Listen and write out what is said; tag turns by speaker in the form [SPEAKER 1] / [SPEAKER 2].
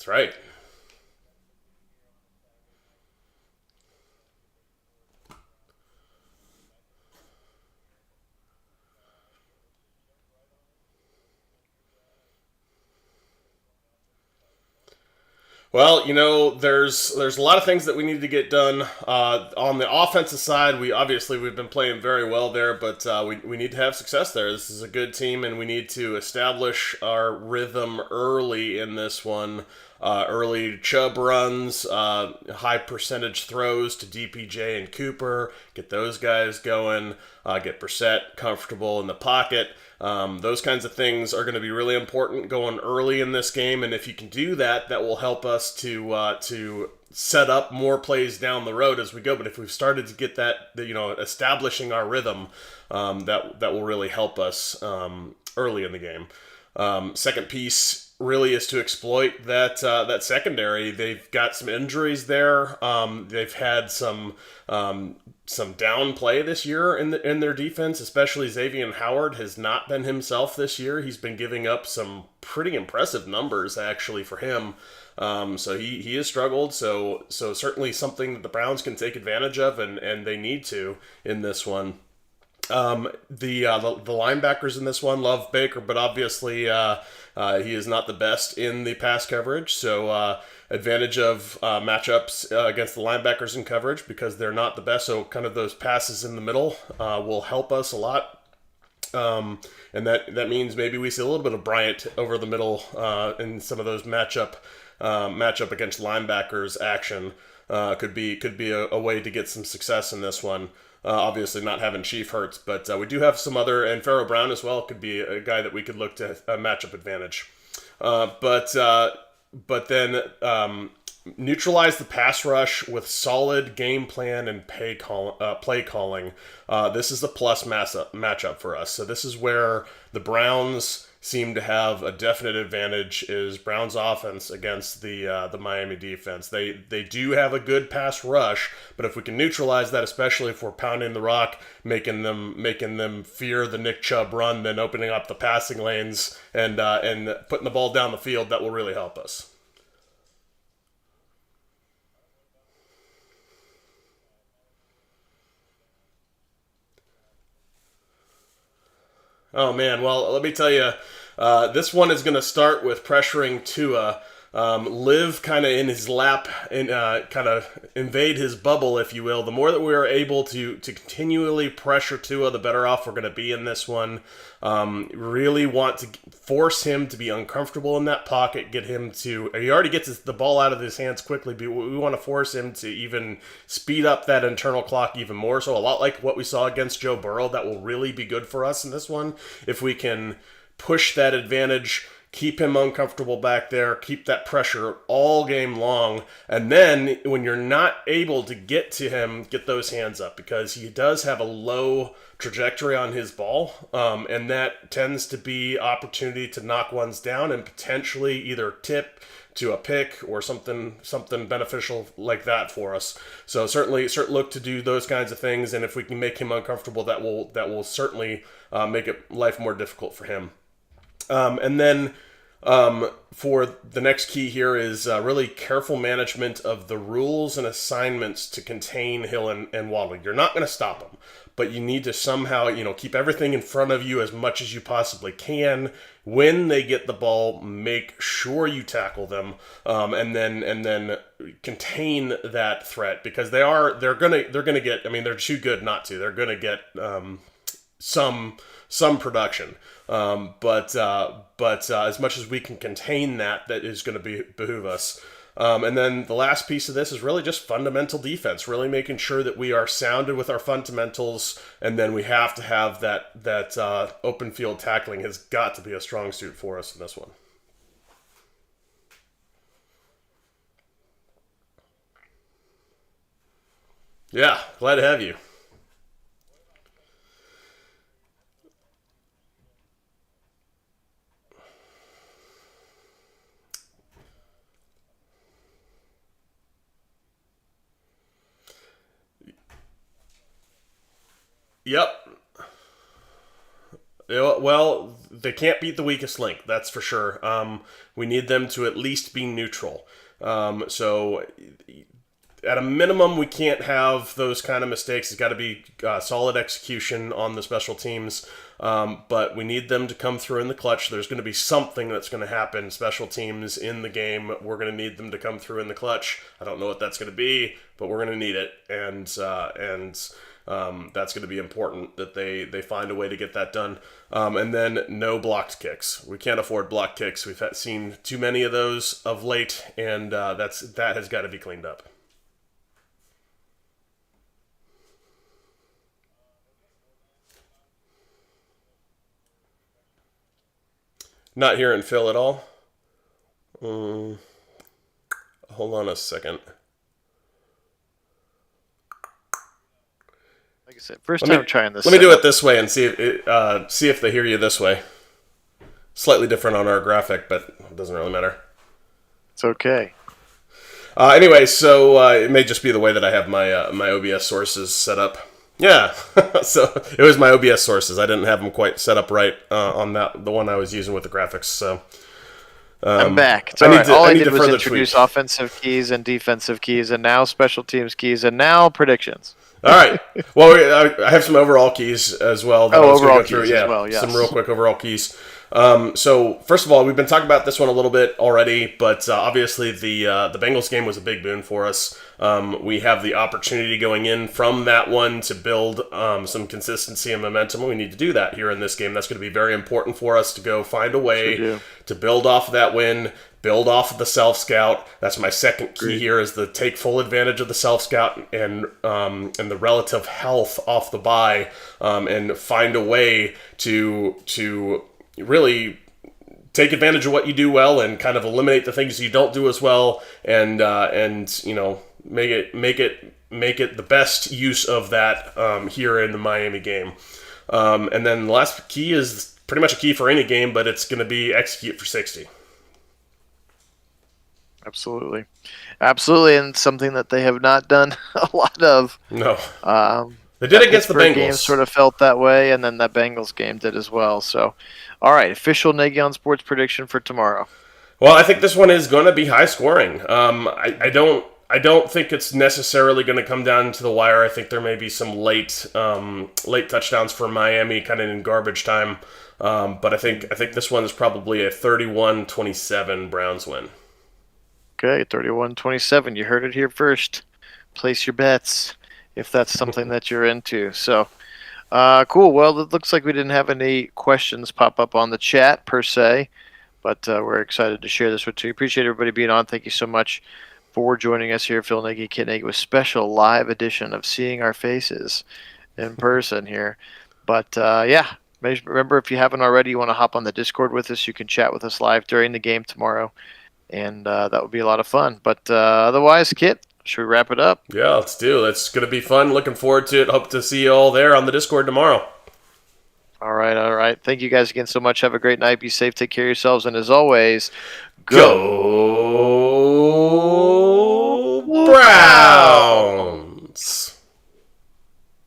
[SPEAKER 1] That's right. Well, there's a lot of things that we need to get done on the offensive side. We've been playing very well there, but we need to have success there. This is a good team, and we need to establish our rhythm early in this one. Early Chubb runs, high percentage throws to DPJ and Cooper. Get those guys going. Get Brissett comfortable in the pocket. Those kinds of things are going to be really important going early in this game, and if you can do that, that will help us to set up more plays down the road as we go. But if we've started to get that, establishing our rhythm, that will really help us early in the game. Second piece really is to exploit that secondary. They've got some injuries there. They've had some down play this year in their defense, especially Xavier Howard has not been himself this year. He's been giving up some pretty impressive numbers actually for him. So he has struggled. So certainly something that the Browns can take advantage of, and they need to in this one. The linebackers in this one love Baker, but obviously he is not the best in the pass coverage. So advantage of matchups against the linebackers in coverage because they're not the best. So kind of those passes in the middle will help us a lot. And that means maybe we see a little bit of Bryant over the middle in some of those matchup against linebackers action. Could be a way to get some success in this one. Obviously not having Chief hurts, but we do have some other, and Pharaoh Brown as well could be a guy that we could look to a matchup advantage. But then neutralize the pass rush with solid game plan and play calling. This is a plus matchup for us. So this is where the Browns seem to have a definite advantage is Browns offense against the Miami defense. They do have a good pass rush, but if we can neutralize that, especially if we're pounding the rock, making them fear the Nick Chubb run, then opening up the passing lanes and putting the ball down the field, that will really help us. Oh man, well let me tell you, this one is going to start with pressuring Tua, live kind of in his lap and kind of invade his bubble, if you will. The more that we are able to continually pressure Tua, the better off we're going to be in this one. Really want to force him to be uncomfortable in that pocket, get him to. He already gets the ball out of his hands quickly, but we want to force him to even speed up that internal clock even more. So a lot like what we saw against Joe Burrow, that will really be good for us in this one if we can push that advantage, keep him uncomfortable back there, keep that pressure all game long, and then when you're not able to get to him, get those hands up because he does have a low trajectory on his ball, and that tends to be opportunity to knock ones down and potentially either tip to a pick or something beneficial like that for us. So certainly look to do those kinds of things, and if we can make him uncomfortable, that will certainly make it life more difficult for him. And then for the next key here is really careful management of the rules and assignments to contain Hill and Waddle. You're not going to stop them, but you need to somehow, keep everything in front of you as much as you possibly can. When they get the ball, make sure you tackle them, and then contain that threat because they're gonna get. I mean, they're too good not to. They're gonna get some production. But as much as we can contain that is going to behoove us. And then the last piece of this is really just fundamental defense, really making sure that we are sounded with our fundamentals, and then we have to have that open field tackling has got to be a strong suit for us in this one. Yeah, glad to have you. Yep. Well, they can't beat the weakest link, that's for sure. We need them to at least be neutral. So at a minimum, we can't have those kind of mistakes. It's got to be solid execution on the special teams. But we need them to come through in the clutch. There's going to be something that's going to happen, special teams in the game. We're going to need them to come through in the clutch. I don't know what that's going to be, but we're going to need it. And that's going to be important that they find a way to get that done. And then no blocked kicks. We can't afford blocked kicks. We've seen too many of those of late, and that has got to be cleaned up. Not hearing Phil at all. Hold on a second.
[SPEAKER 2] Like I said, first time trying this.
[SPEAKER 1] Let me do it this way and see if they hear you this way. Slightly different on our graphic, but it doesn't really matter.
[SPEAKER 2] It's okay.
[SPEAKER 1] Anyway, so it may just be the way that I have my OBS sources set up. Yeah, so it was my OBS sources. I didn't have them quite set up right on the one I was using with the graphics. So
[SPEAKER 2] I'm back. It's all right. All I did was introduce offensive keys and defensive keys, and now special teams keys, and now predictions.
[SPEAKER 1] All right. Well, I have some overall keys as well.
[SPEAKER 2] That overall keys as well, yes.
[SPEAKER 1] Some real quick overall keys. So first of all, we've been talking about this one a little bit already, but obviously the Bengals game was a big boon for us. We have the opportunity going in from that one to build some consistency and momentum. We need to do that here in this game. That's going to be very important for us to go find a way to build off of that win, build off of the self-scout. That's my second key here, is to take full advantage of the self-scout and the relative health off the bye, and find a way to really take advantage of what you do well and kind of eliminate the things you don't do as well, and make it the best use of that here in the Miami game. And then the last key is pretty much a key for any game, but it's going to be execute for 60.
[SPEAKER 2] Absolutely, and something that they have not done a lot of.
[SPEAKER 1] No, they did against the Bengals.
[SPEAKER 2] Game sort of felt that way, and then that Bengals game did as well. So, all right, official Nagy on Sports prediction for tomorrow.
[SPEAKER 1] Well, I think this one is going to be high scoring. I don't think it's necessarily going to come down to the wire. I think there may be some late touchdowns for Miami, kind of in garbage time. But I think this one is probably a 31-27 Browns win.
[SPEAKER 2] Okay, 31-27. You heard it here first. Place your bets if that's something that you're into. So, cool. Well, it looks like we didn't have any questions pop up on the chat per se, but we're excited to share this with you. Appreciate everybody being on. Thank you so much for joining us here, Phil Nagy, Kit Nagy, with special live edition of seeing our faces in person here. But, yeah, remember, if you haven't already, you want to hop on the Discord with us. You can chat with us live during the game tomorrow, and that would be a lot of fun. But otherwise, Kit, should we wrap it up?
[SPEAKER 1] Yeah, let's do it. It's going to be fun. Looking forward to it. Hope to see you all there on the Discord tomorrow.
[SPEAKER 2] All right. Thank you guys again so much. Have a great night. Be safe. Take care of yourselves. And as always, go Browns!